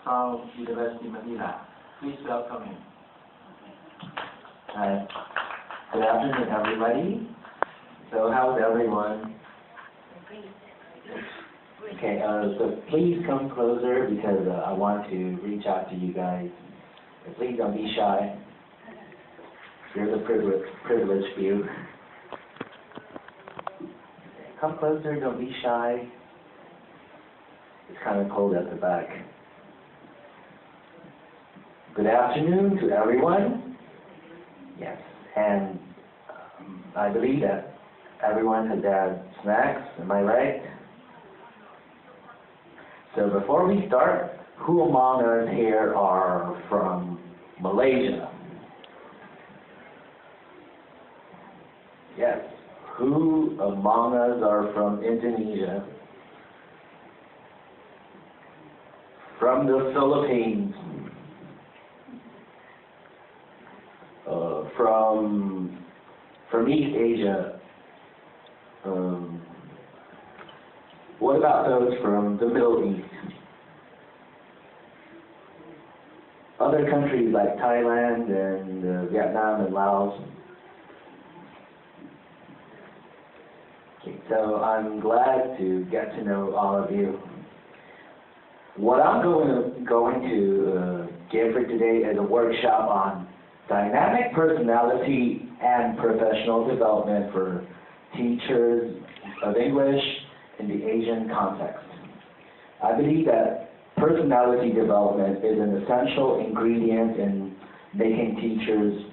from University Manila. Please welcome him. Hi. Good afternoon, everybody. So how's everyone? Okay, so please come closer because I want to reach out to you guys. Please don't be shy. You're the privileged few. Come closer, don't be shy. It's kind of cold at the back. Good afternoon to everyone. Yes, and I believe that everyone has had snacks, am I right? So before we start, who among us here are from Malaysia? Yes. Who among us are from Indonesia? From the Philippines? From East Asia? What about those from the Middle East? Other countries like Thailand and Vietnam and Laos? Okay, so I'm glad to get to know all of you. What I'm going to give for today is a workshop on dynamic personality and professional development for teachers of English in the Asian context. I believe that personality development is an essential ingredient in making teachers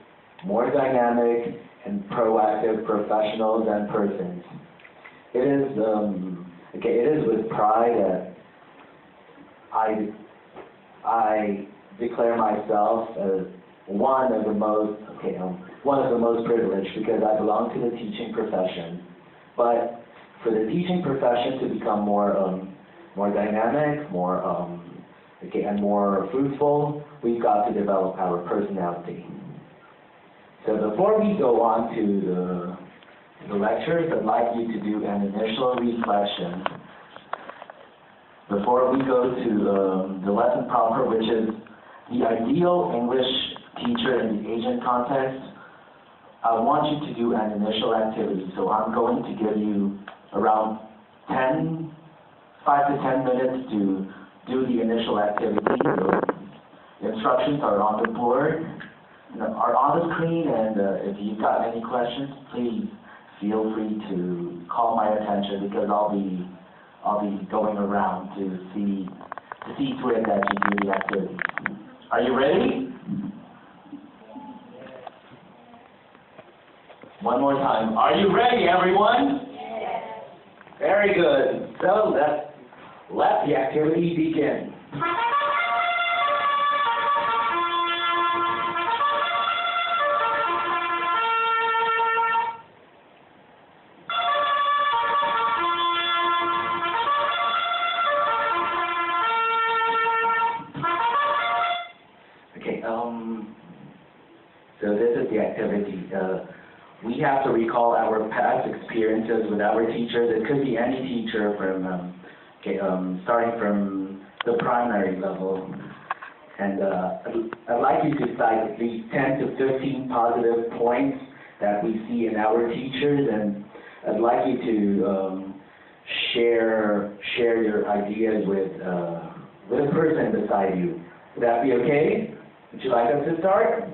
more dynamic and proactive professionals and persons. It is with pride that I declare myself as one of the most privileged because I belong to the teaching profession. But for the teaching profession to become more dynamic, and more fruitful, we've got to develop our personality. So before we go on to the lectures, I'd like you to do an initial reflection before we go to the lesson proper, which is the ideal English teacher in the Asian context. I want you to do an initial activity. So I'm going to give you around 5 to 10 minutes to do the initial activity. The instructions are on the board, are on the screen, and if you've got any questions, please feel free to call my attention because I'll be going around to see to it that you do the activity. Are you ready? One more time. Are you ready, everyone? Yes. Very good. So let the activity begin. Okay, so this is the activity. We have to recall our past experiences with our teachers. It could be any teacher from starting from the primary level. And I'd like you to cite at least 10 to 15 positive points that we see in our teachers, and I'd like you to share your ideas with a person beside you. Would that be okay? Would you like us to start?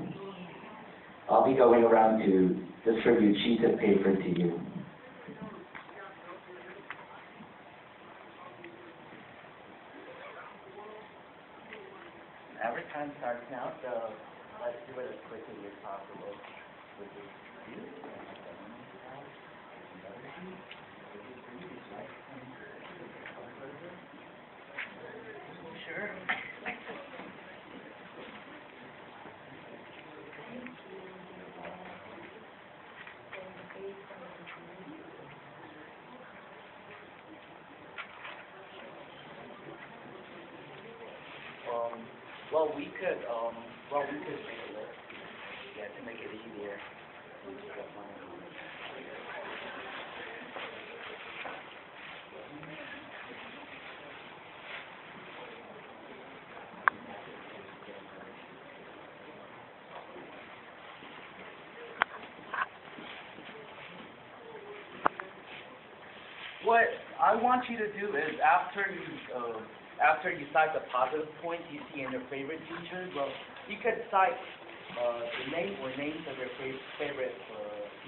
I'll be going around to distribute sheets of paper to you. Our time starts now, so let's do it as quickly as possible. Sure. Well, we could make a list. Yeah, to make it easier. what I want you to do is after you cite the positive points you see in your favorite teachers, well, you could cite the name or names of your favorite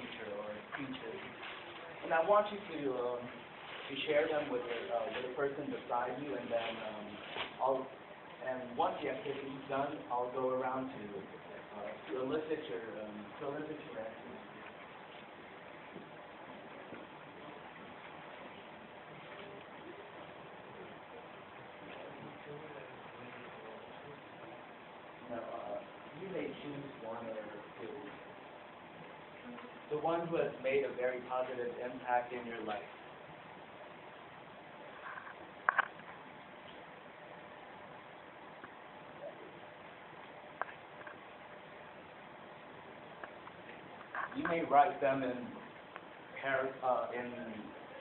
teacher or teachers, and I want you to share them with the person beside you, and then once the activity is done, I'll go around to elicit your answers. You may choose one or two. The one who has made a very positive impact in your life. You may write them in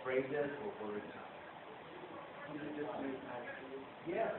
phrases or words. Yeah.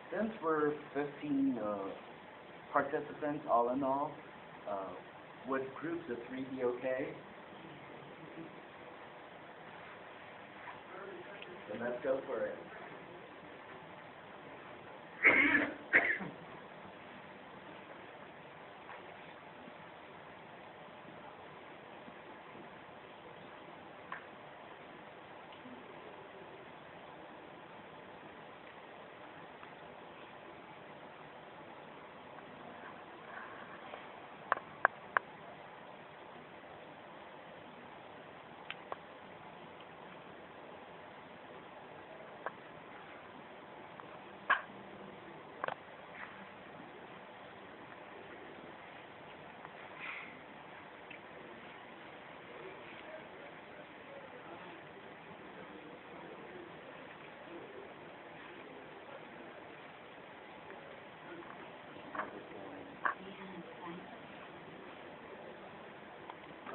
Since we're 15 participants all in all, would groups of 3 be okay? Then let's go for it.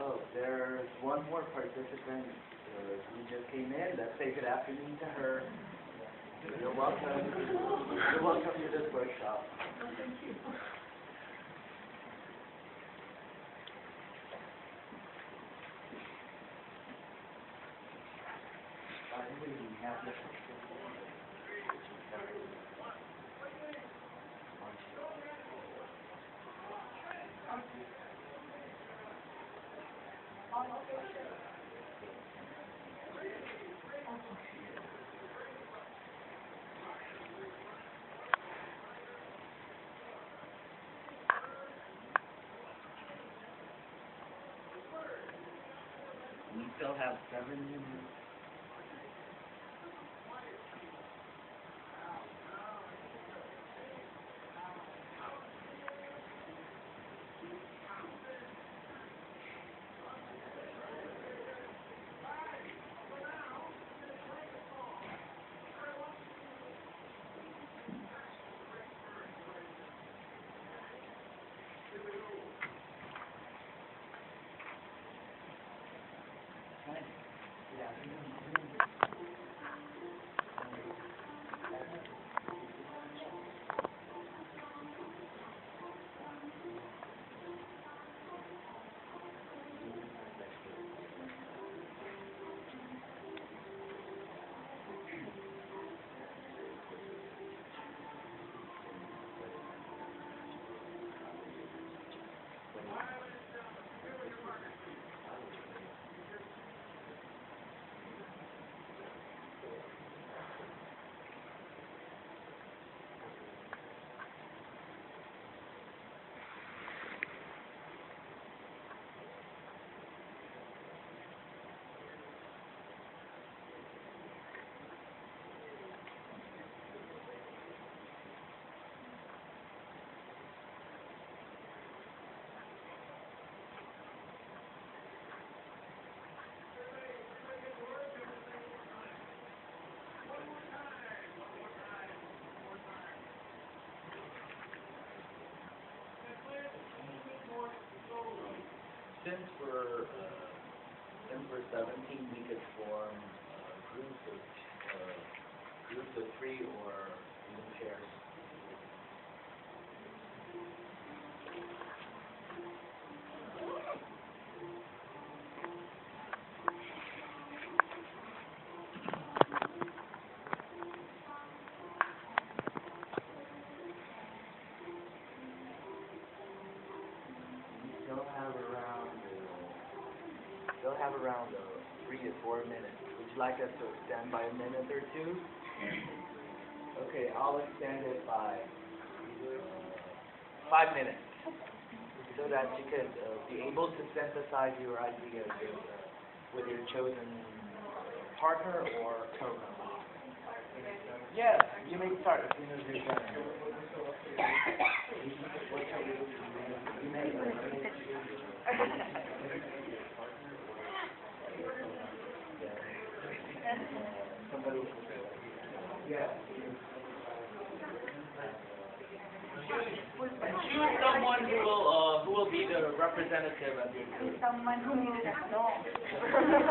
Oh, there's one more participant who just came in. Let's say good afternoon to her. You're welcome. You're welcome to this workshop. Thank you. We still have 7 minutes. Since we're 17, we could form groups of 3 or even pairs. They'll have around 3 to 4 minutes. Would you like us to extend by a minute or 2? Okay, I'll extend it by 5 minutes, so that you could be able to synthesize your ideas with your chosen partner or co-member. Yes, you may start as soon as you're done. Somebody. Yeah. Choose someone who will be the representative of your group. Someone who you know.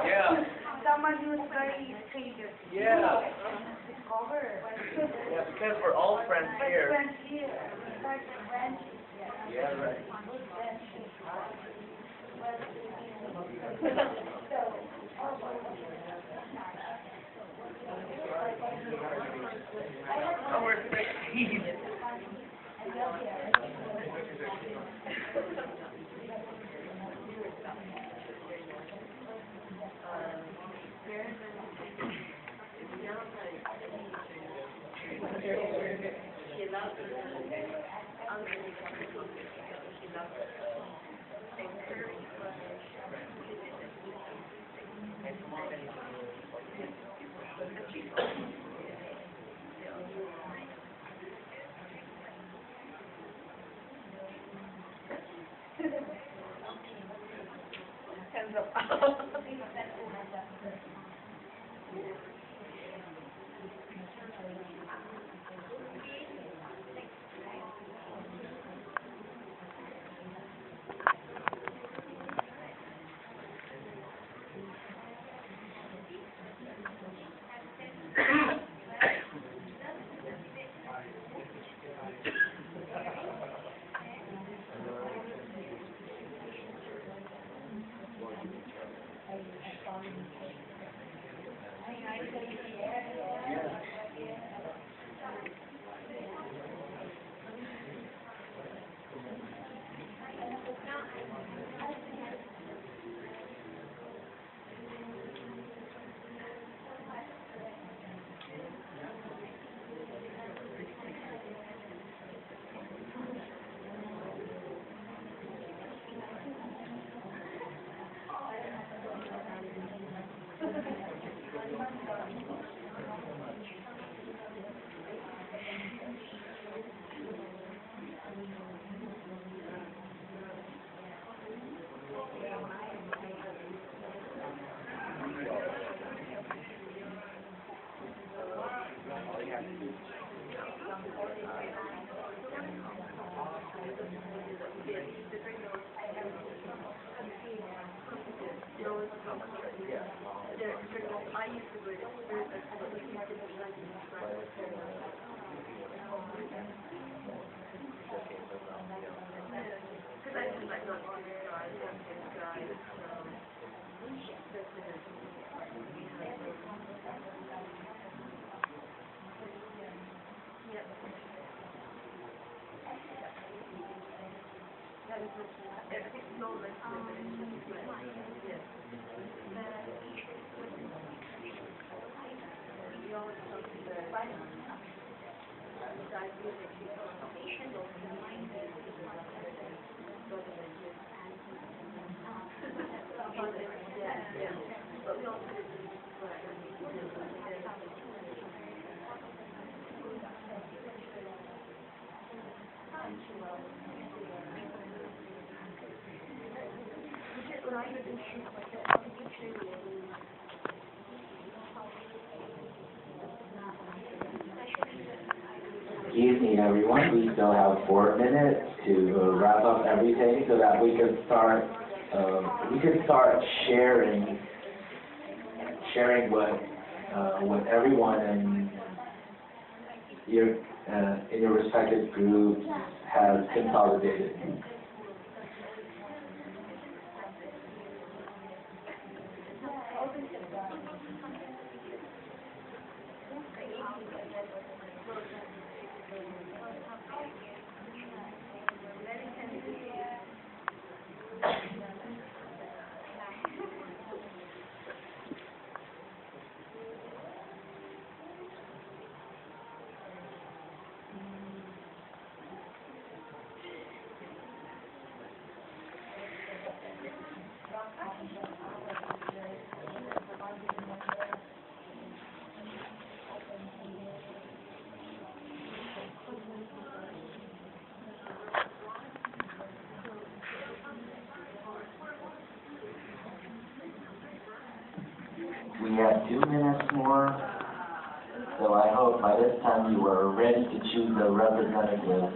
Yeah. Someone who is very stranger. Yeah. Discover. Yeah, because we're all friends here. Friends here. Start friendship. Yeah, right. Oh, we're 16. Hands up. Excuse me, everyone. We still have 4 minutes to wrap up everything so that we can start we could start sharing what everyone in your respective groups has consolidated. We have 2 minutes more, so I hope by this time you are ready to choose a representative.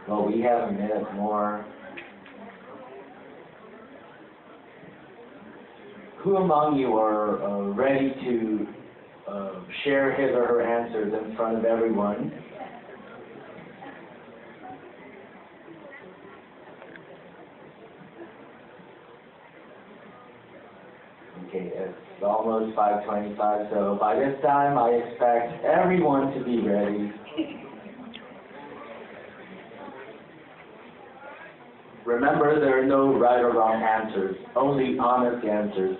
Well, we have a minute more. Who among you are ready to share his or her answers in front of everyone? Okay, it's almost 5:25, so by this time I expect everyone to be ready. Remember, there are no right or wrong answers, only honest answers.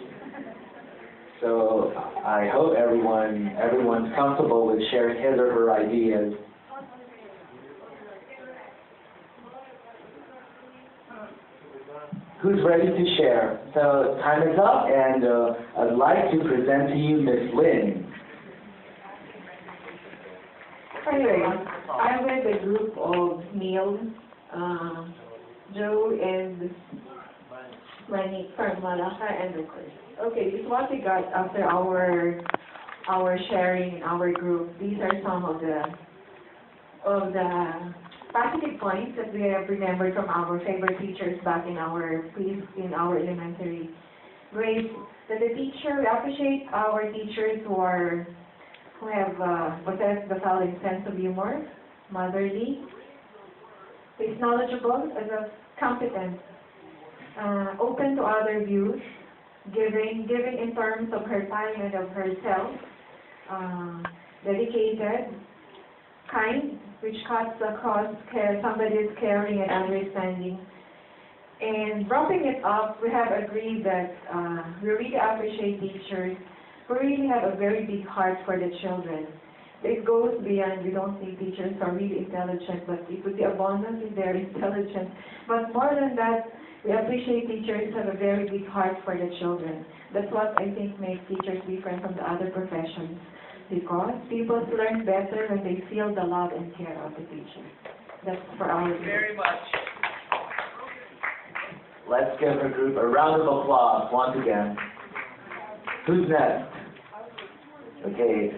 So I hope everyone's comfortable with sharing his or her ideas. Who's ready to share? So time is up, and I'd like to present to you Miss Lynn. Anyway, I'm with a group of males, Joe and Manny from Malacca and Lucas. Okay, this is what we got after our sharing in our group. These are some of the positive points that we have remembered from our favorite teachers back in our elementary grades. That the teacher, we appreciate our teachers who have possessed the following: sense of humor, motherly, is knowledgeable, as a competent, open to other views, giving in terms of her time and of herself, dedicated, kind, which cuts across somebody is caring and understanding. And wrapping it up, we have agreed that we really appreciate teachers who really have a very big heart for the children. It goes beyond, we don't think teachers are really intelligent, but it would be abundant if they're intelligent. But more than that, we appreciate teachers who have a very big heart for the children. That's what I think makes teachers different from the other professions, because people learn better when they feel the love and care of the teacher. That's for our group. Very much. Let's give the group a round of applause once again. Who's next? Okay,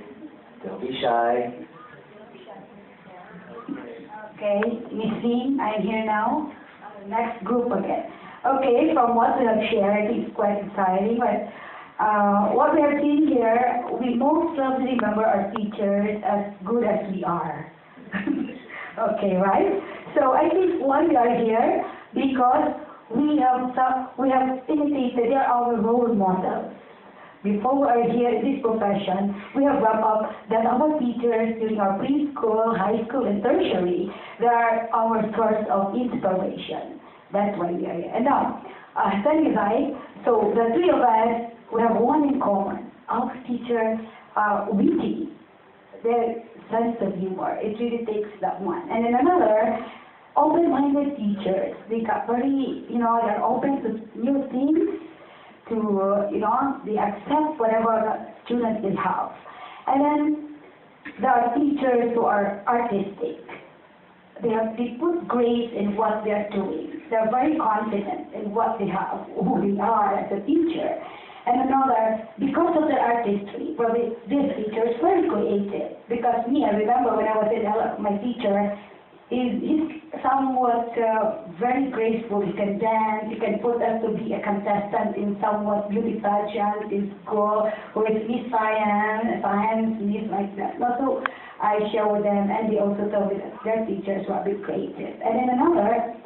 don't be shy. Okay, Miss Lee, I'm here now. Next group again. Okay, from what we have shared, it's quite exciting, but what we have seen here, we most lovely remember our teachers as good as we are. Okay, right? So I think why we are here, because we have imitated, they are our role models. before we are here in this profession, we have wrapped up that our teachers during our preschool, high school, and tertiary, they are our source of inspiration. That's why we are here. And now, study aside, so the three of us, we have one in common. Our teachers are witty. Their sense of humor, it really takes that one. And then another, open-minded teachers. They got very, they're open to new things, to, they accept whatever the students they have. And then there are teachers who are artistic. They put grace in what they're doing. They're very confident in what they have, who they are as a teacher. And another, because of their artistry, probably this teacher is very creative. Because I remember when I was in my teacher, he's somewhat very graceful. He can dance. He can put us to be a contestant in somewhat beauty pageant in school, or it's Miss Science, Miss like that. Also, I share with them, and they also tell me that their teachers were a bit creative. And then another,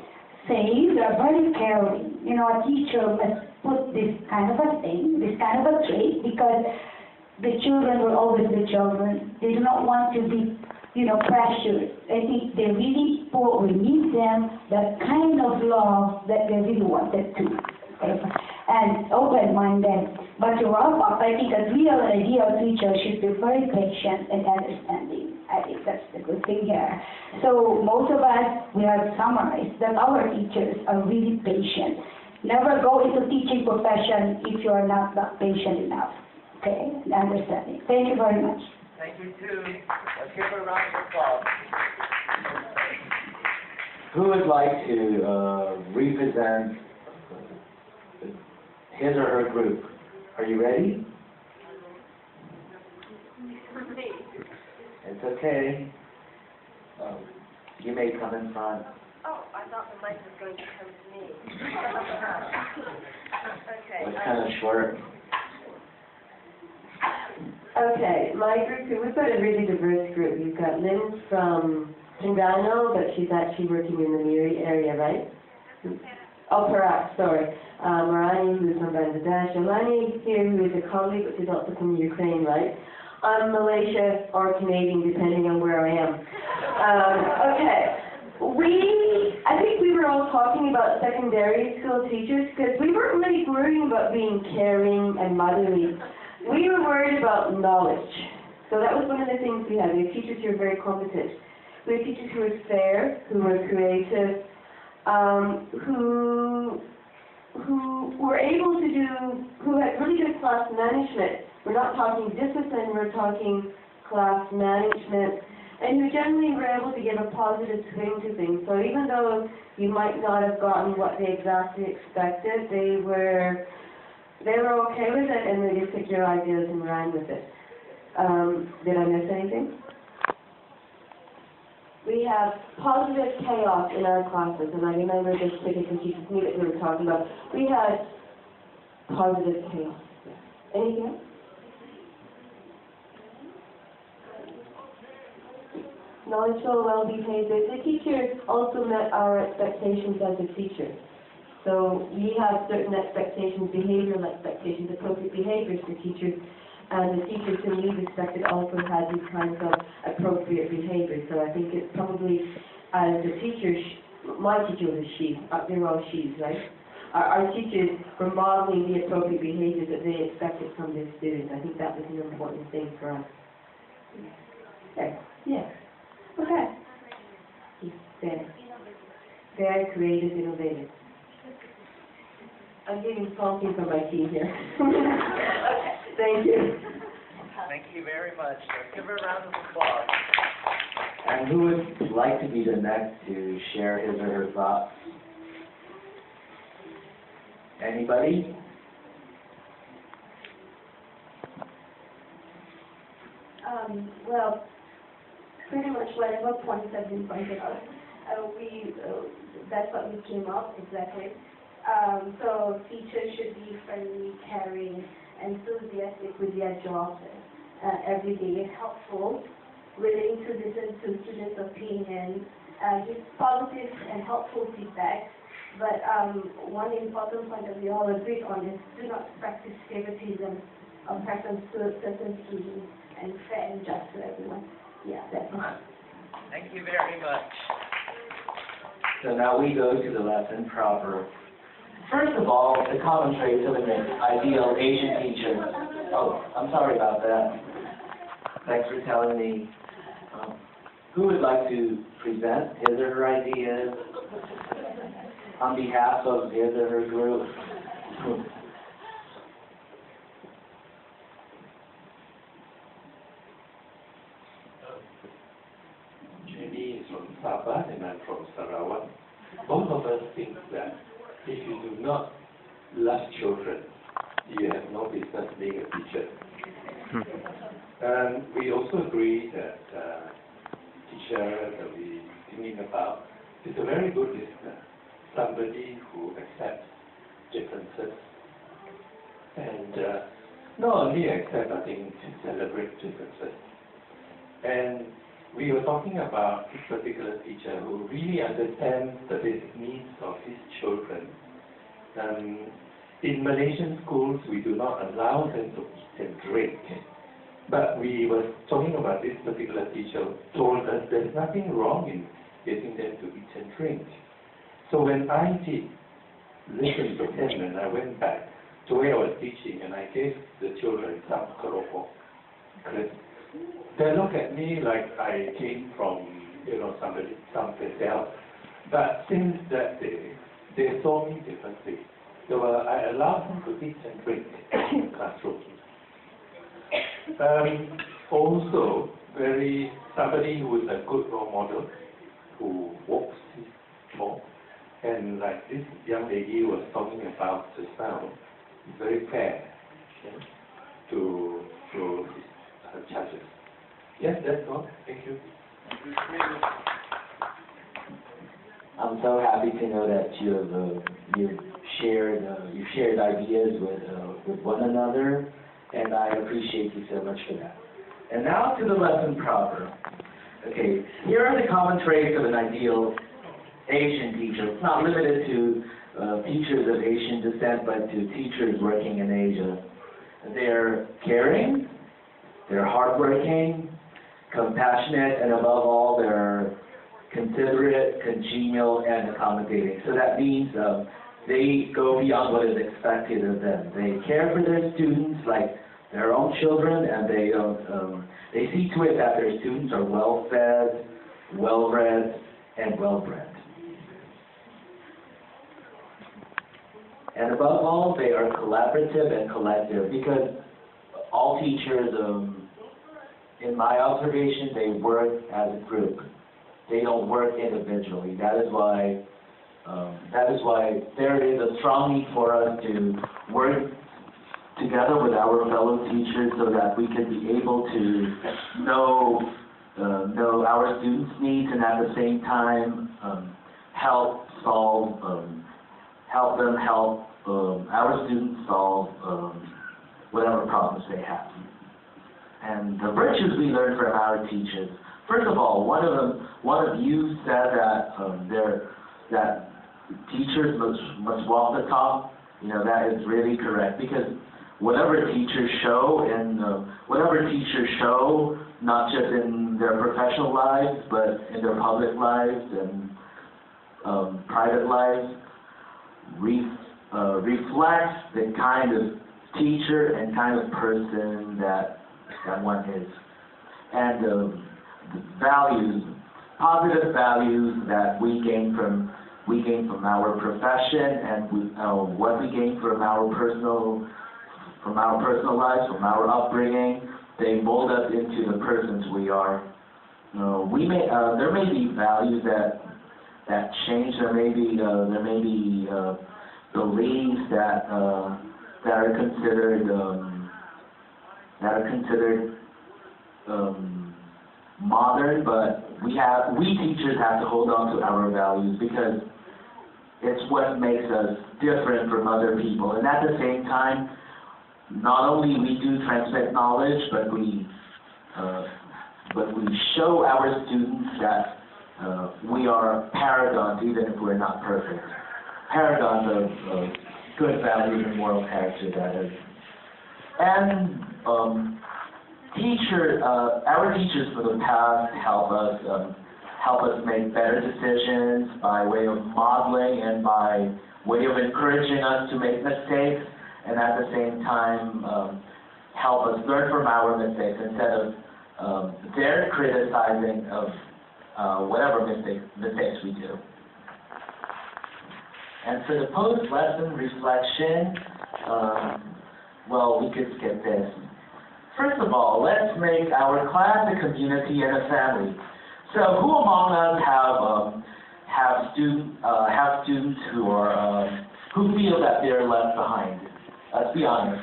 say they're very caring. A teacher must put this kind of a thing, this kind of a trait, because the children will always be children. They do not want to be, pressured. I think they really we need them that kind of love that they really wanted to. And open-minded. But to wrap up, I think a real ideal teacher should be very patient and understanding. I think that's the good thing here. So most of us, we have summarized that our teachers are really patient. Never go into teaching profession if you are not that patient enough. Okay, and understanding. Thank you very much. Thank you too. Let's give her a round of applause. Who would like to represent his or her group? Are you ready? It's okay. You may come in front. Oh, I thought the mic was going to come to me. Okay. It's kind of short. Okay, my group, we've got a really diverse group. You've got Lynn from Terengganu, but she's actually working in the Miri area, right? Oh, Perak, sorry. Marani, who's from Bangladesh. Alani here, who is a colleague, but she's also from Ukraine, right? I'm Malaysia or Canadian, depending on where I am. Okay. I think we were all talking about secondary school teachers because we weren't really worrying about being caring and motherly. We were worried about knowledge. So that was one of the things we had. We had teachers who were very competent. We had teachers who were fair, who were creative, who were able to who had really good class management. We're not talking discipline, we're talking class management, and who generally were able to give a positive swing to things. So even though you might not have gotten what they exactly expected, they were okay with it, and they just took your ideas and ran with it. Did I miss anything? We have positive chaos in our classes, and I remember this particular teacher's meeting that we were talking about. We had positive chaos. Anything else? Knowledgeable, well-behaved. The teacher also met our expectations as a teacher. So we have certain expectations, behavioral expectations, appropriate behaviors for teachers, and the teachers whom we respected also had these kinds of appropriate behaviors. So I think it's probably, as a teacher, my teacher was a she, they were all she's, right? Our teachers were modeling the appropriate behaviors that they expected from their students. I think that was an important thing for us. Okay. Yeah. Okay. Very creative, innovative. I'm getting something from my team here. Okay, thank you. Thank you very much. Let's give her a round of applause. And who would like to be the next to share his or her thoughts? Anybody? Well, pretty much whatever points have been pointed out, that's what we came up exactly. So teachers should be friendly, caring, enthusiastic with their jobs every day, helpful, willing to listen to students' opinions, give positive and helpful feedback. But one important point that we all agreed on is do not practice favoritism preference to certain schemes, and fair and just to everyone. Yeah, that's all. Thank you very much. So now we go to the lesson proper. First of all, the common traits of an ideal Asian teacher. Oh, I'm sorry about that. Thanks for telling me. Who would like to present his or her ideas on behalf of his or her group? Jenny is from Sabah and I'm from Sarawak. Both of us think that if you do not love children, you have no business being a teacher. And we also agree that teacher that we thinking about is a very good listener, somebody who accepts differences and not only accept, I think, to celebrate differences. And we were talking about this particular teacher who really understands the basic needs of his children. In Malaysian schools, we do not allow them to eat and drink. But we were talking about this particular teacher who told us there's nothing wrong in getting them to eat and drink. So when I did listen to him and I went back to where I was teaching and I gave the children some keropok crisps, they look at me like I came from, someplace else. But since that day, they saw me differently. So I allowed them to eat and drink in the classroom. Also, somebody who is a good role model, who walks his talk, and like this young lady was talking about just now, is very fair to her judges. Yes, that's all. Thank you. I'm so happy to know that you've shared ideas with one another, and I appreciate you so much for that. And now to the lesson proper. Okay, here are the common traits of an ideal Asian teacher. It's not limited to teachers of Asian descent, but to teachers working in Asia. They're caring, they're hardworking, compassionate, and above all, they're considerate, congenial, and accommodating. So that means they go beyond what is expected of them. They care for their students like their own children, and they see to it that their students are well-fed, well-read, and well-bred. And above all, they are collaborative and collective, because all teachers, in my observation, they work as a group. They don't work individually. That is why there is a strong need for us to work together with our fellow teachers so that we can be able to know our students' needs, and at the same time help our students solve whatever problems they have. And the virtues we learn from our teachers. First of all, one of you said that teachers must walk the talk. That is really correct, because whatever teachers show, not just in their professional lives, but in their public lives and private lives, reflects the kind of teacher and kind of person that one is, and the values, positive values that we gain from our profession, and what we gain from our personal lives, from our upbringing. They mold us into the persons we are. There may be values that change. There may be beliefs that are considered modern, but we teachers have to hold on to our values, because it's what makes us different from other people. And at the same time, not only we do transmit knowledge, but we show our students that we are paragons, even if we're not perfect. Paragons of good values and moral character, that is. And our teachers for the past help us make better decisions by way of modeling and by way of encouraging us to make mistakes, and at the same time help us learn from our mistakes instead of their criticizing of whatever mistakes we do. And for the post-lesson reflection, well, we could skip this. First of all, let's make our class a community and a family. So, who among us have students who feel that they're left behind? Let's be honest.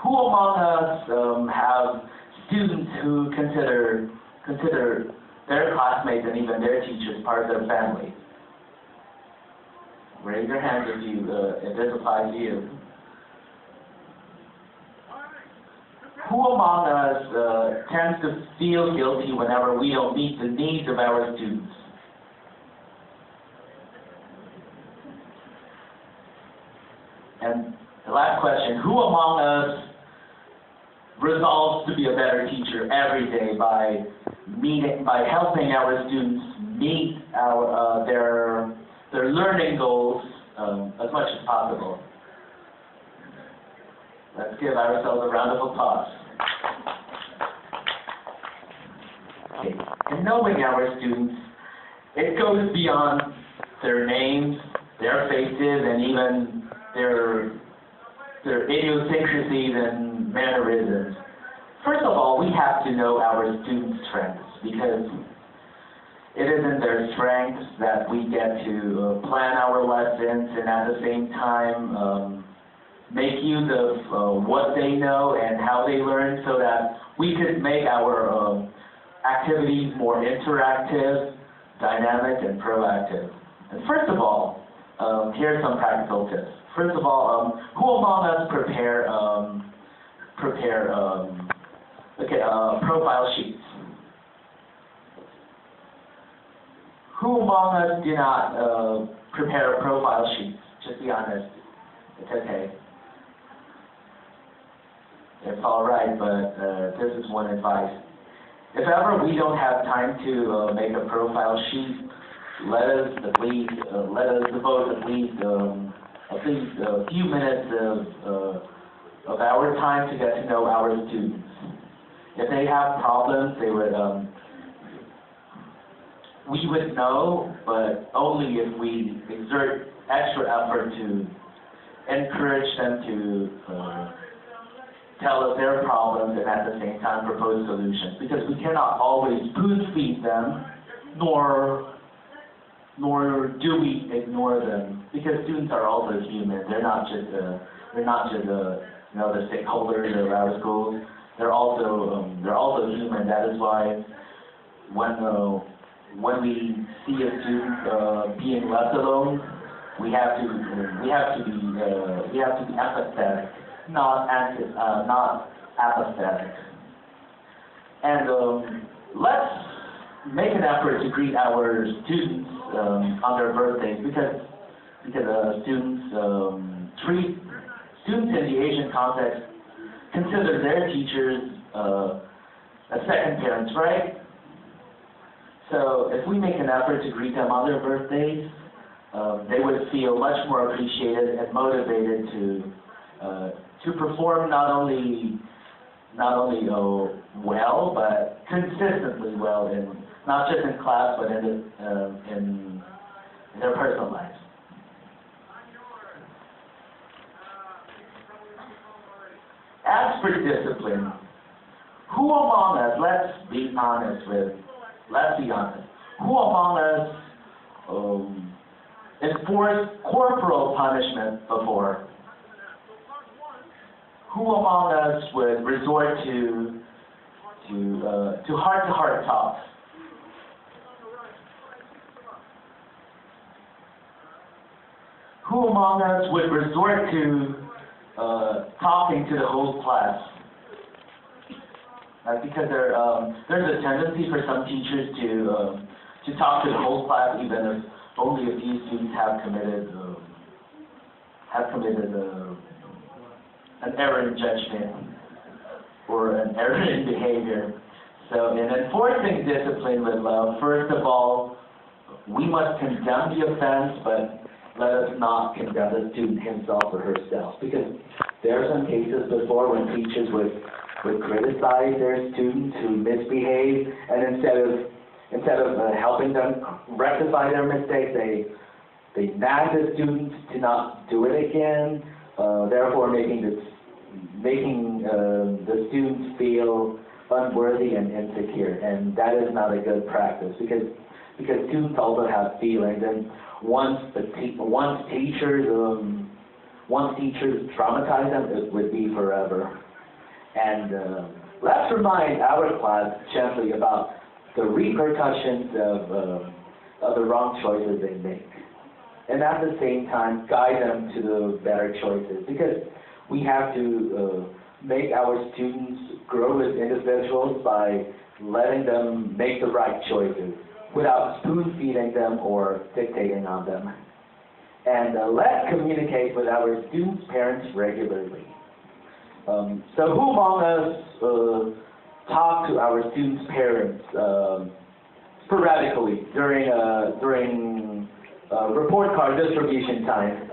Who among us have students who consider their classmates and even their teachers part of their family? Raise your hand if this applies to you. Who among us tends to feel guilty whenever we don't meet the needs of our students? And the last question, who among us resolves to be a better teacher every day by helping our students meet their learning goals as much as possible? Let's give ourselves a round of applause. Okay. And knowing our students, it goes beyond their names, their faces, and even their idiosyncrasies and mannerisms. First of all, we have to know our students' strengths, because it is in their strengths that we get to plan our lessons and at the same time make use of what they know and how they learn, so that we could make our activities more interactive, dynamic, and proactive. And first of all, here's some practical tips. First of all, who among us prepare profile sheets? Who among us do not prepare profile sheets? Just be honest. It's okay. It's all right, but this is one advice. If ever we don't have time to make a profile sheet, let us devote at least a few minutes of our time to get to know our students. If they have problems, we would know, but only if we exert extra effort to encourage them to tell us their problems and at the same time propose solutions. Because we cannot always spoon-feed them, nor do we ignore them. Because students are also human. They're not just the stakeholders of our schools. They're also human. That is why when we see a student being left alone, we have to be empathetic, not apathetic. And let's make an effort to greet our students on their birthdays, because students in the Asian context consider their teachers as second parents, right? So if we make an effort to greet them on their birthdays, they would feel much more appreciated and motivated to perform not only well, but consistently well, not just in class, but in their personal lives. As for discipline, who among us, let's be honest, who among us enforced corporal punishment before? Who among us would resort to heart-to-heart talks? Who among us would resort to talking to the whole class? Because there's a tendency for some teachers to talk to the whole class, even if only a few students have committed an error in judgment or an error in behavior. So in enforcing discipline with love, first of all, we must condemn the offense, but let us not condemn the student himself or herself. Because there are some cases before when teachers would criticize their students who misbehave, and instead of helping them rectify their mistakes, they nag the students to not do it again, therefore making the students feel unworthy and insecure, and that is not a good practice because students also have feelings, and once teachers traumatize them, it would be forever. And let's remind our class gently about the repercussions of the wrong choices they make, and at the same time guide them to the better choices, because we have to make our students grow as individuals by letting them make the right choices without spoon-feeding them or dictating on them. And let's communicate with our students' parents regularly. So who among us talk to our students' parents sporadically during report card distribution time?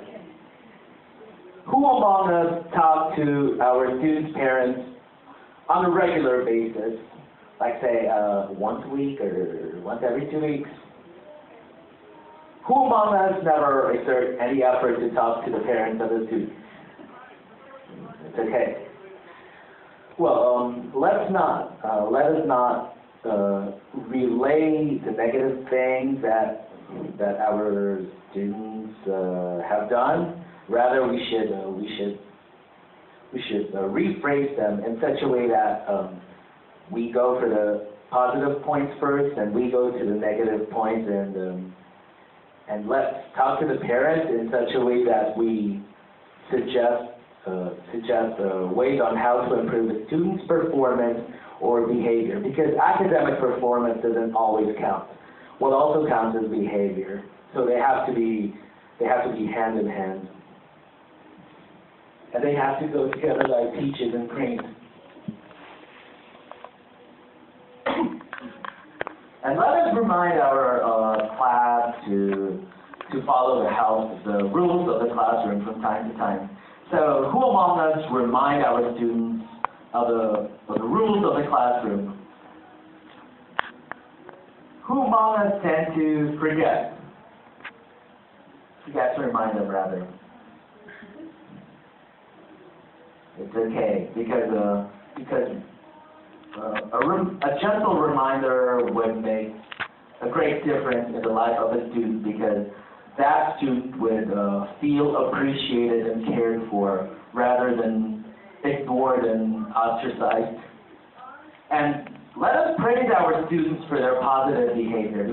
Who among us talk to our students' parents on a regular basis, like say once a week or once every 2 weeks? Who among us never exert any effort to talk to the parents of the students? It's okay. Well, let us not relay the negative things that our students have done. Rather, we should rephrase them in such a way that we go for the positive points first, and we go to the negative points, and let's talk to the parents in such a way that we suggest ways on how to improve the student's performance or behavior, because academic performance doesn't always count. What also counts is behavior. So they have to be hand in hand. And they have to go together like peaches and cream. And let us remind our class to follow the rules of the classroom from time to time. So who among us remind our students of the rules of the classroom? Who among us tend to forget? Forget to remind them, rather. It's okay, because a gentle reminder would make a great difference in the life of a student, because that student would feel appreciated and cared for rather than ignored and ostracized. And let us praise our students for their positive behavior,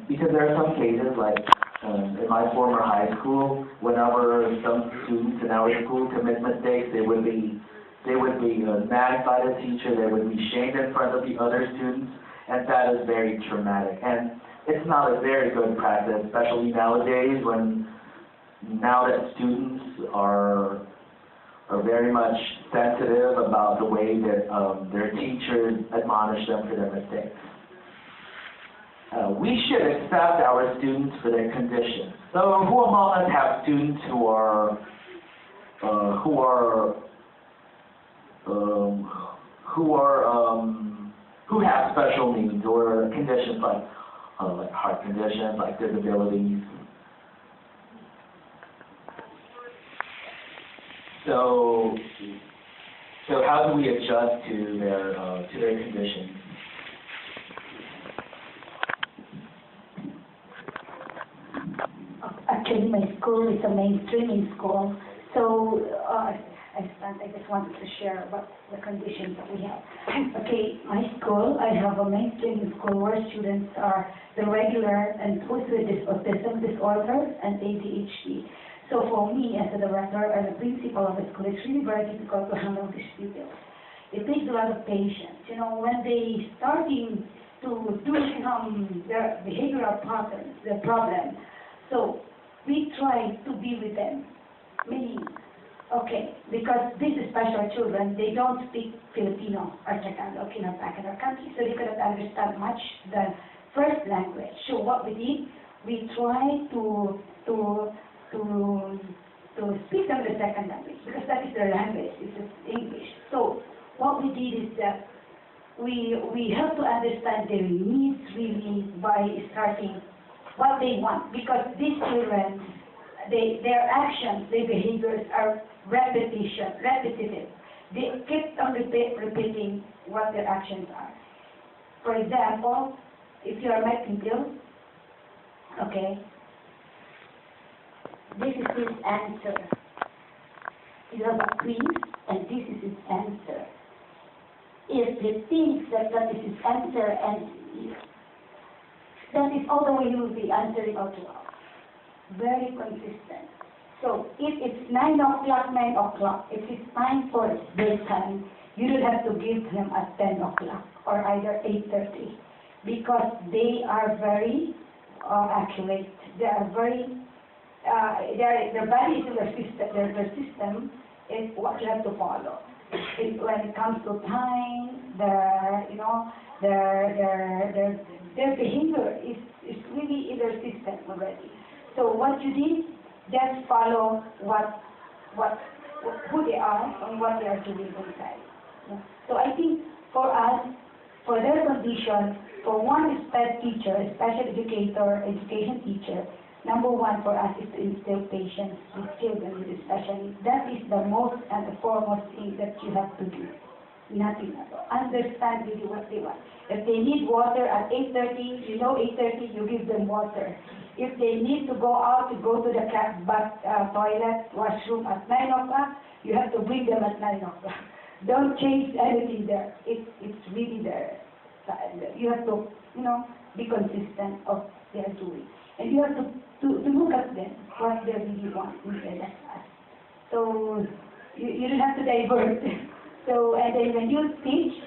because there are some cases, like in my former high school, whenever some students in our school commit mistakes, they would be nagged by the teacher, they would be shamed in front of the other students, and that is very traumatic. And it's not a very good practice, especially nowadays, now that students are very much sensitive about the way that their teachers admonish them for their mistakes. We should accept our students for their condition. So who among us have students who have special needs or conditions like heart conditions, like disabilities? So how do we adjust to their conditions? Actually, my school is a mainstreaming school, so I just wanted to share about the conditions that we have. Okay, my school, I have a mainstreaming school where students are the regular and those with autism disorder and ADHD. So for me, as a director and a principal of the school, it's really very difficult to handle these pupils. It takes a lot of patience. You know, when they starting to do their behavioral patterns, their problem, so we try to be with them, meaning Okay, because these special children, they don't speak Filipino or Tagalog back in our country, so they cannot understand much the first language. So what we did, we tried to speak them the second language, because that is their language, it's just English. So what we did is that we have to understand their needs really by starting what they want, because these children, their actions, their behaviors are repetitive. They keep on repeating what their actions are. For example, if you are my pupil, okay, this is his answer. You have a quiz, and this is his answer. If he thinks that that is his answer, and that is all the way he will be answering all throughout. Very consistent. So if it's 9 o'clock, 9 o'clock, if it's time for bedtime, you don't have to give him at 10 o'clock or either 8:30, because they are very accurate. They are very their body is in their system. Their system is what you have to follow. When it comes to time, their behavior is really in their system already. So what you did, just follow who they are and what they are doing inside. So I think for us, for their condition, for one SPED teacher, special education teacher, number one for us is to instill patience with children with special needs. That is the most and the foremost thing that you have to do. Nothing at all. Understand really what they want. If they need water at 8:30, 8:30, you give them water. If they need to go out to go to the toilet, washroom at 9 o'clock, you have to bring them at 9 o'clock. Don't change anything there. It's really there. You have to, be consistent of their doing. And you have to look at them, what they really want inside that class. So you don't have to divert. So, and then when you teach,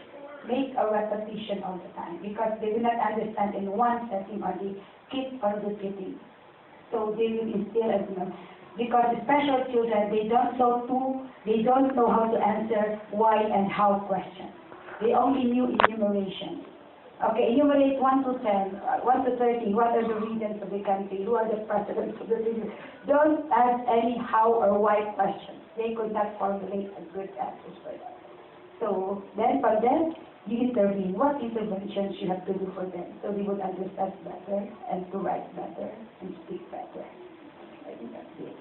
make a repetition all the time, because they will not understand in one setting only. Keep on repeating. So they will instill as well. Because special children, they don't know how to answer why and how questions. They only knew enumeration. Okay, enumerate 1 to 10, 1 to 30, what are the regions of the country, who are the presidents of the region. Don't ask any how or why questions. They could not formulate a good answers for that. So then from then, you intervene what interventions you have to do for them, so they would understand better and to write better and speak better. I think that's it.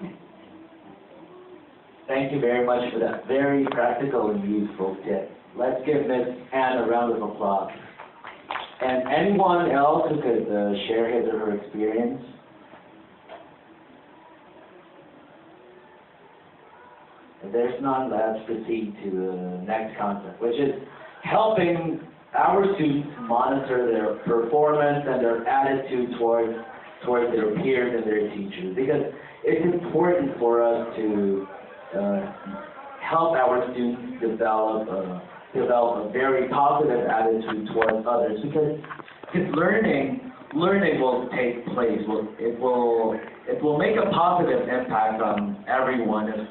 Thank you very much for that very practical and useful tip. Let's give Ms. Ann a round of applause. And anyone else who could share his or her experience? If there's none, let's proceed to the next concept, which is helping our students monitor their performance and their attitude towards their peers and their teachers. Because it's important for us to help our students develop a very positive attitude towards others, because learning will take place. It will make a positive impact on everyone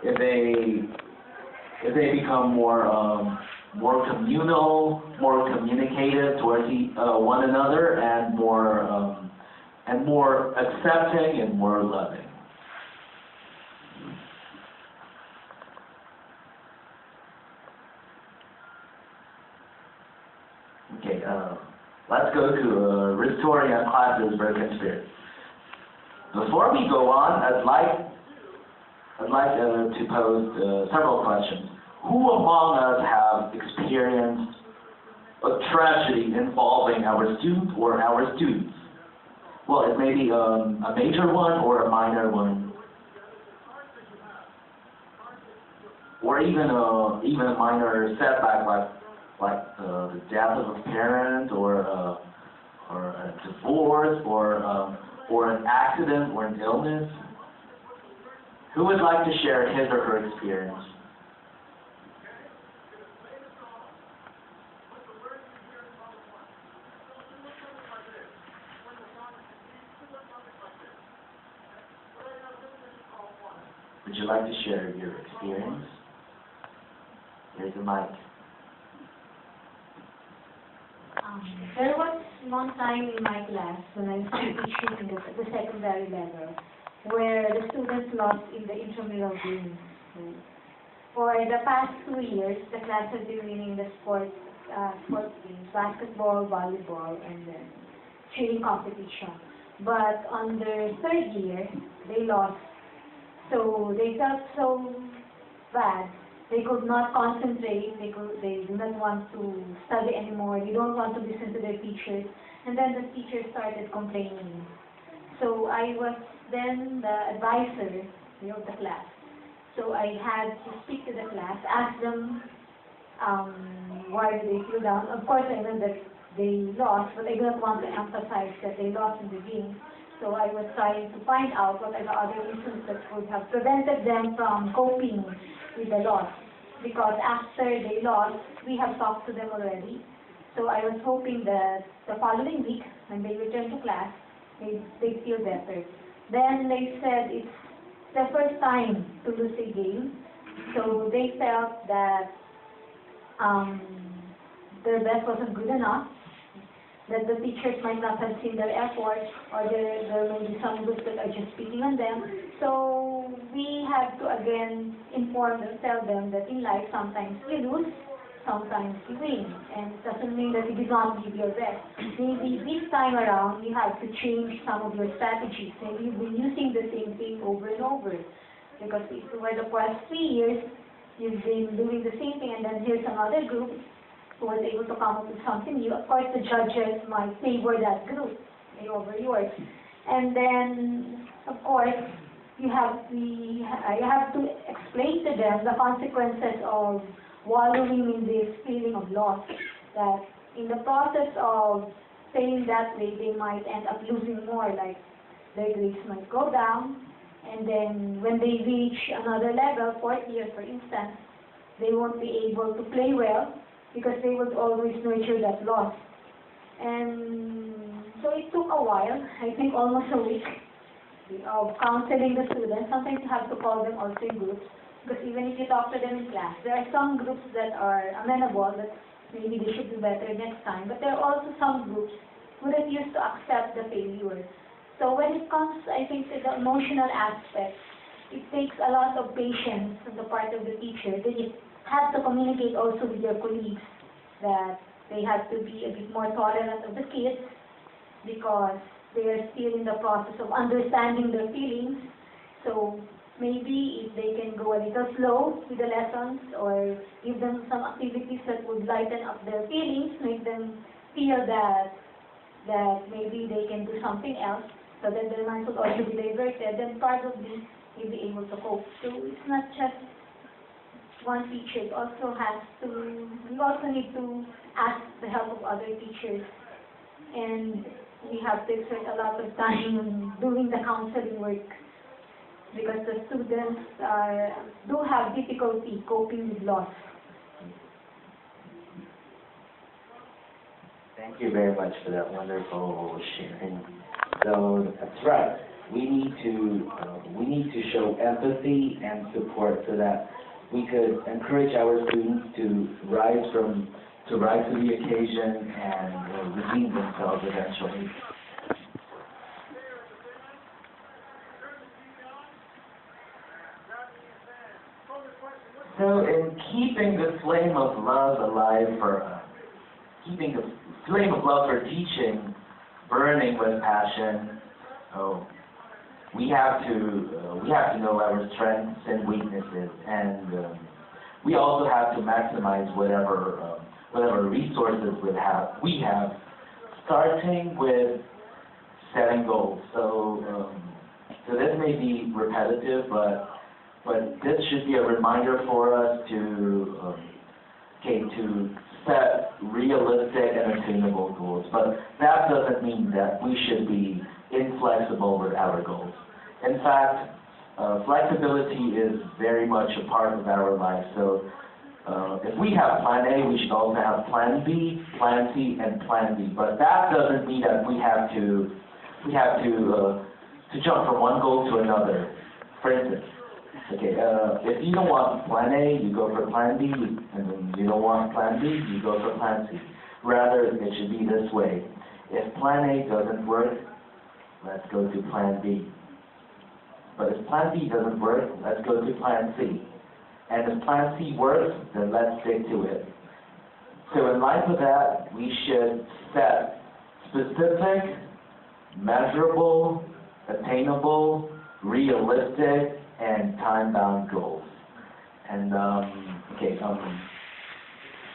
if they become more communal, more communicative towards one another, and more accepting and more loving. Okay, let's go to restoring our classes' broken spirit. Before we go on, I'd like to pose several questions. Who among us have experienced a tragedy involving our student or our students? Well, it may be a major one or a minor one, or even a minor setback like the death of a parent, or a divorce, or an accident or an illness. Who would like to share his or her experience? Would you like to share your experience? Here's the mic. There was one time in my class when I was teaching the secondary level where the students lost in the intramural games. For the past 2 years, the class has been winning the sports games, basketball, volleyball, and then cheering competition. But on their third year, they lost. So they felt so bad. They could not concentrate. They do not want to study anymore. They don't want to listen to their teachers. And then the teachers started complaining. So I was then the advisor of the class. So I had to speak to the class, ask them why do they feel down. Of course, I know that they lost, but I do not want to emphasize that they lost in the game. So I was trying to find out what are the other reasons that would have prevented them from coping with the loss. Because after they lost, we have talked to them already. So I was hoping that the following week, when they return to class, they feel better. Then they said it's the first time to lose a game. So they felt that their best wasn't good enough, that the teachers might not have seen their effort, or there may be some groups that are just picking on them. So we have to again inform them, tell them that in life sometimes you lose, sometimes you win, and it doesn't mean that you did not give your best. Maybe this time around you have to change some of your strategies. Maybe you've been using the same thing over and over, because if over the past 3 years you've been doing the same thing, and then here's another group who was able to come up with something new. Of course, the judges might favor that group over yours. And then, of course, you have to explain to them the consequences of wallowing in this feeling of loss. That in the process of staying that way, they might end up losing more, like their grades might go down. And then when they reach another level, 4th year for instance, they won't be able to play well, because they would always nurture that loss. And so it took a while, I think almost a week, of counseling the students. Sometimes you have to call them also in groups, because even if you talk to them in class, there are some groups that are amenable, that maybe they should do better next time, but there are also some groups who refuse to accept the failure. So when it comes, I think, to the emotional aspect, it takes a lot of patience on the part of the teacher. They have to communicate also with their colleagues that they have to be a bit more tolerant of the kids, because they are still in the process of understanding their feelings. So maybe if they can go a little slow with the lessons, or give them some activities that would lighten up their feelings, make them feel that maybe they can do something else, so that their minds will also be diverted, then probably you'll be able to cope. So it's not just one teacher. It also we also need to ask the help of other teachers, and we have to exert a lot of time doing the counseling work, because the students do have difficulty coping with loss. Thank you very much for that wonderful sharing. So that's right. We need to show empathy and support so that we could encourage our students to rise to the occasion and redeem themselves eventually. So in keeping the flame of love alive keeping the flame of love for teaching burning with passion, we have to know our strengths and weaknesses, and we also have to maximize whatever resources we have, starting with setting goals. So this may be repetitive, but this should be a reminder for us to set realistic and attainable goals. But that doesn't mean that we should be inflexible with our goals. In fact, flexibility is very much a part of our life. So if we have plan A, we should also have plan B, plan C, and plan D. But that doesn't mean that we have to jump from one goal to another. For instance, Okay, if you don't want plan A, you go for plan B, and then you don't want plan B, you go for plan C. Rather, it should be this way. If plan A doesn't work, let's go to plan B. But if plan B doesn't work, let's go to plan C. And if plan C works, then let's stick to it. So in light of that, we should set specific, measurable, attainable, realistic, and time-bound goals. And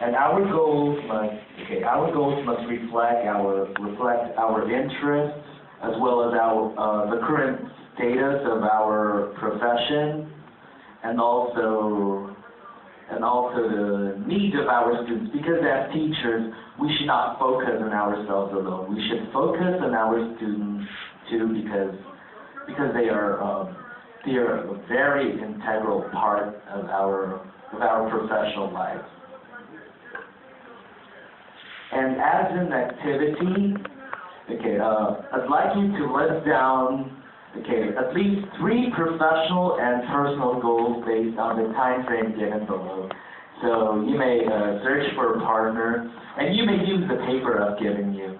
and our goals must reflect our interests as well as the current status of our profession, and also the needs of our students. Because as teachers, we should not focus on ourselves alone. We should focus on our students too, because they are a very integral part of our professional lives. And as an activity, I'd like you to list down at least 3 professional and personal goals based on the time frame given below. So you may search for a partner, and you may use the paper I've given you.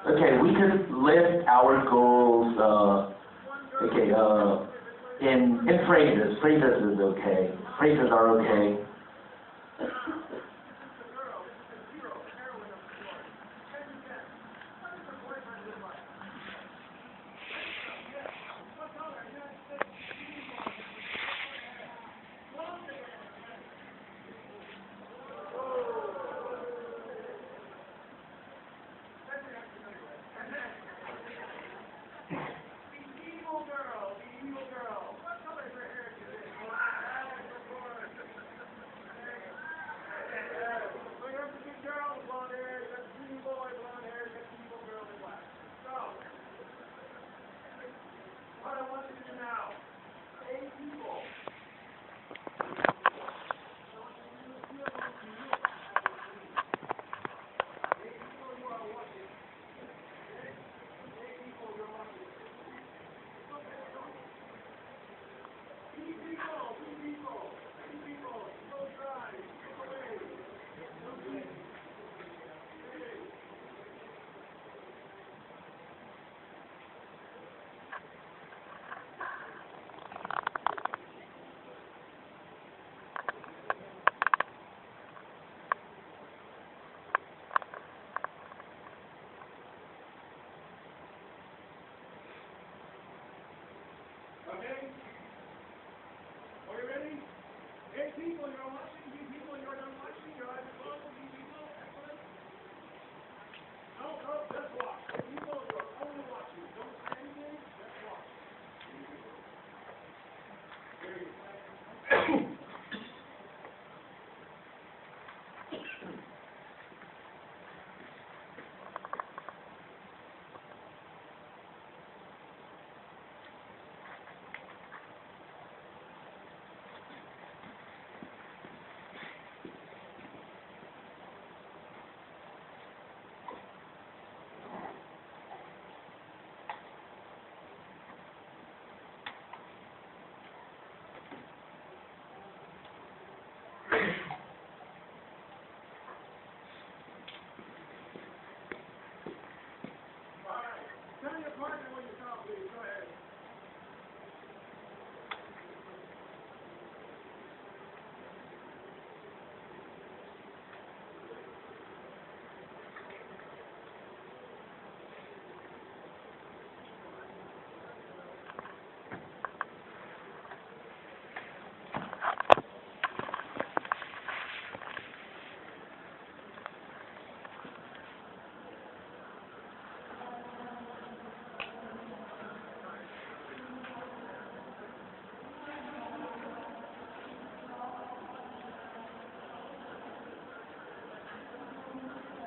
Okay, we could list our goals, in phrases. Phrases is okay. Phrases are okay.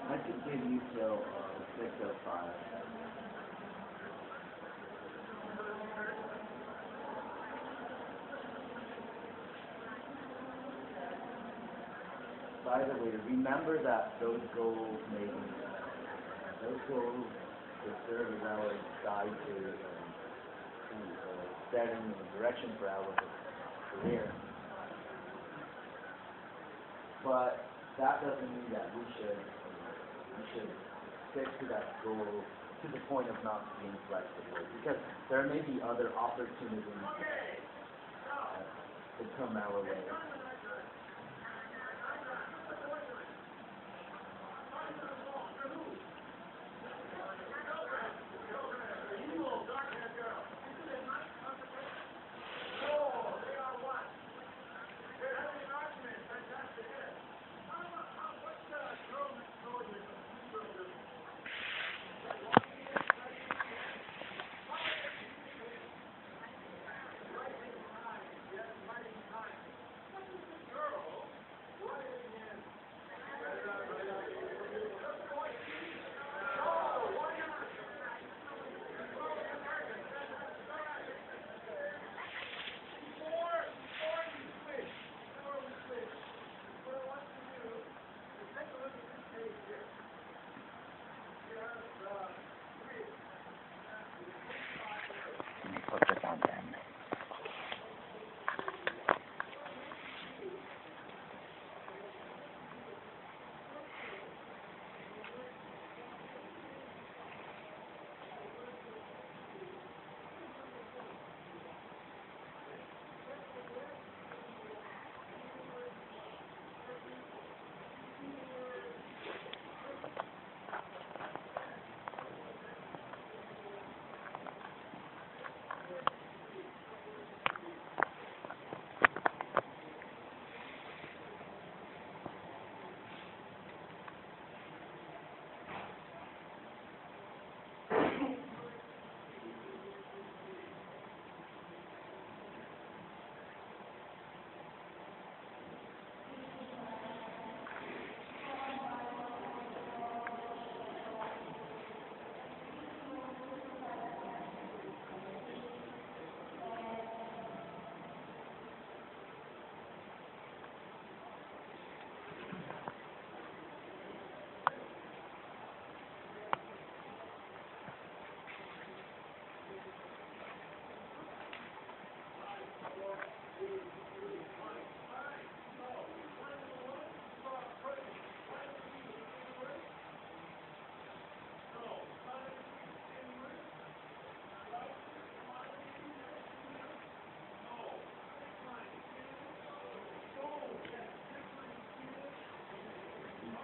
I could give you till 6:05. By the way, remember that those goals will serve as our guide to setting the direction for our career. But that doesn't mean that we should stick to that goal to the point of not being flexible, because there may be other opportunities that come our way.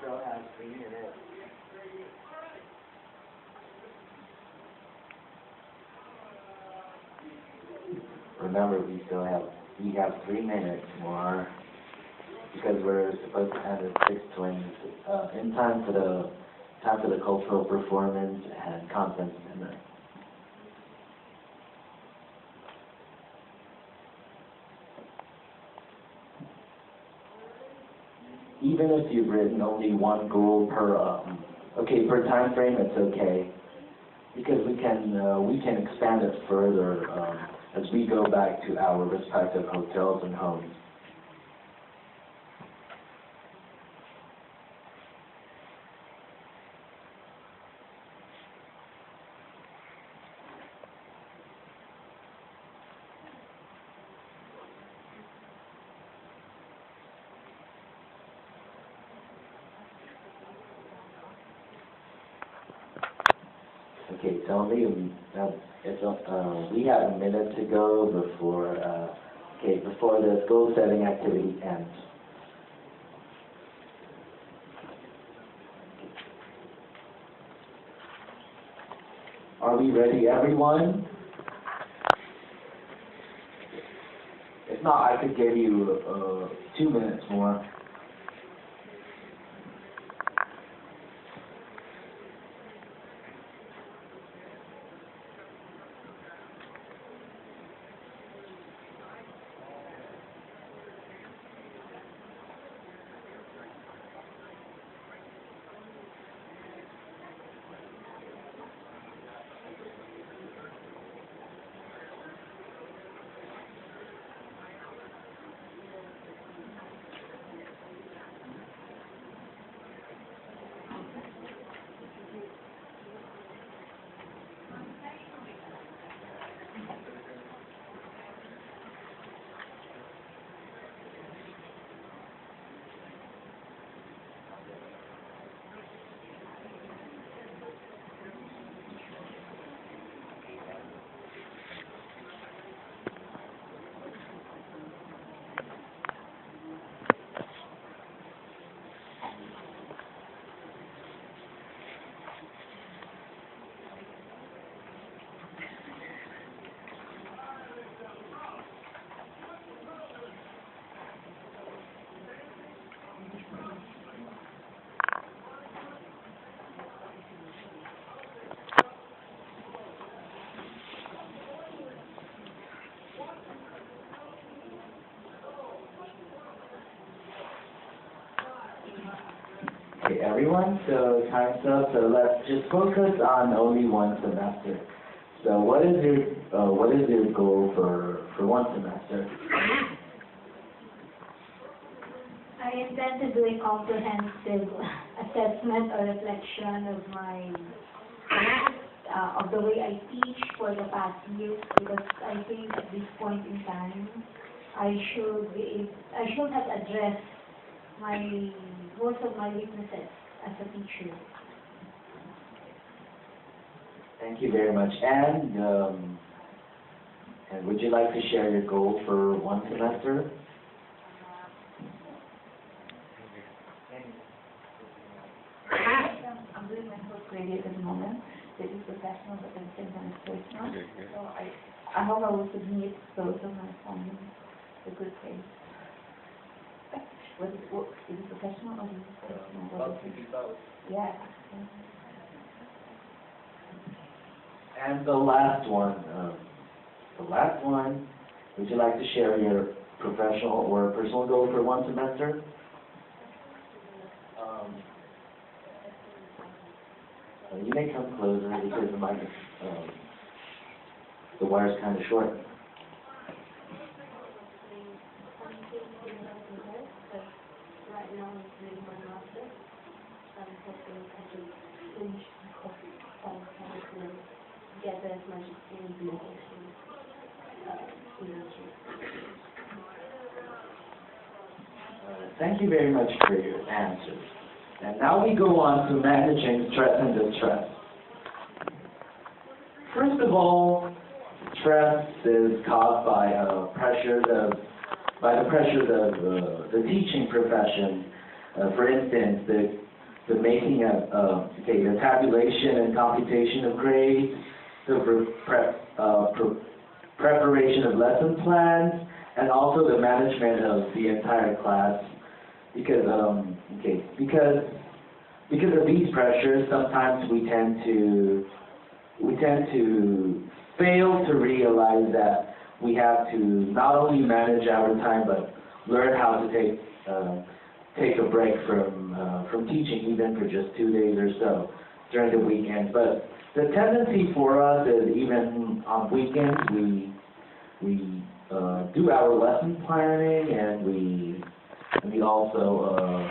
Still has 3 minutes. Remember, we have 3 minutes more because we're supposed to end at 6:20. In time for the cultural performance and conference dinner. Even if you've written only one goal per time frame, it's okay, because we can expand it further as we go back to our respective hotels and homes. Okay, tell me, we have a minute to go before the goal setting activity ends. Are we ready, everyone? If not, I could give you 2 minutes more. Okay, everyone, so time's up, so let's just focus on only one semester. So what is your goal for one semester? I intend to do a comprehensive assessment or reflection of of the way I teach for the past years, because I think at this point in time I should have addressed most of my weaknesses as a teacher. Thank you very much. And would you like to share your goal for one semester? I'm doing my whole grade at the moment. It is professional, but at the same time it's personal. So I hope I will submit those of my assignments a good grade. Is it professional or is it personal? Yeah. And the last one, would you like to share your professional or personal goal for one semester? You may come closer because the wire's kind of short. Right now I'm doing my master's. I'm hoping I can finish and get as much experience in the industry. Thank you very much for your answers. And now we go on to managing stress and distress. First of all, stress is caused by the pressures of the teaching profession. For instance, the making of the tabulation and computation of grades, the preparation of lesson plans, and also the management of the entire class. Because of these pressures, sometimes we tend to fail to realize that we have to not only manage our time but learn how to take a break from teaching, even for just 2 days or so during the weekends. But the tendency for us is even on weekends we do our lesson planning, and we also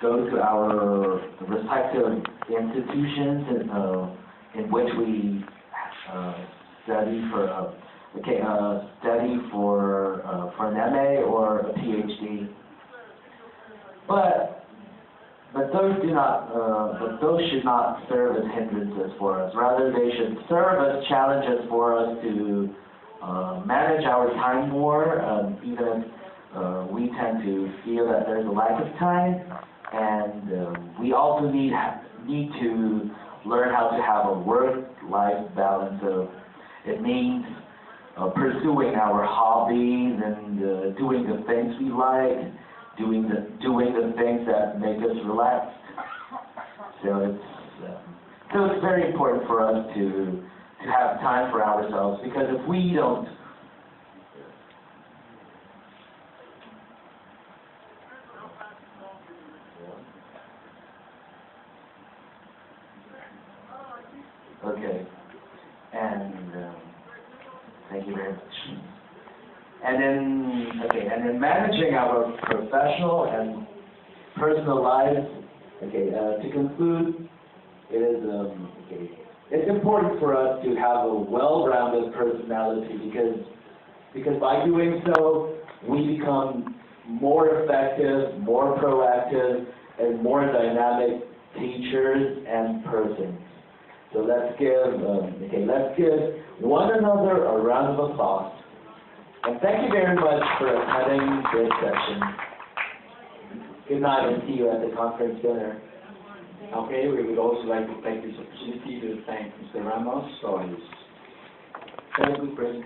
go to our respective institutions in which we study for an MA or a PhD. But those should not serve as hindrances for us. Rather, they should serve as challenges for us to manage our time more, even if we tend to feel that there's a lack of time. And we also need to learn how to have a work-life balance. So it means pursuing our hobbies and doing the things we like, doing the things that make us relaxed. So it's very important for us to have time for ourselves, because if we don't, okay, and thank you very much. And then managing our professional and personal lives. Okay, to conclude, it's important for us to have a well-rounded personality, because by doing so, we become more effective, more proactive, and more dynamic teachers and persons. So let's give one another a round of applause. And thank you very much for attending this session. Good night, and see you at the conference dinner. Okay, we would also like to take this opportunity to thank Mr. Ramos for his very good presentation.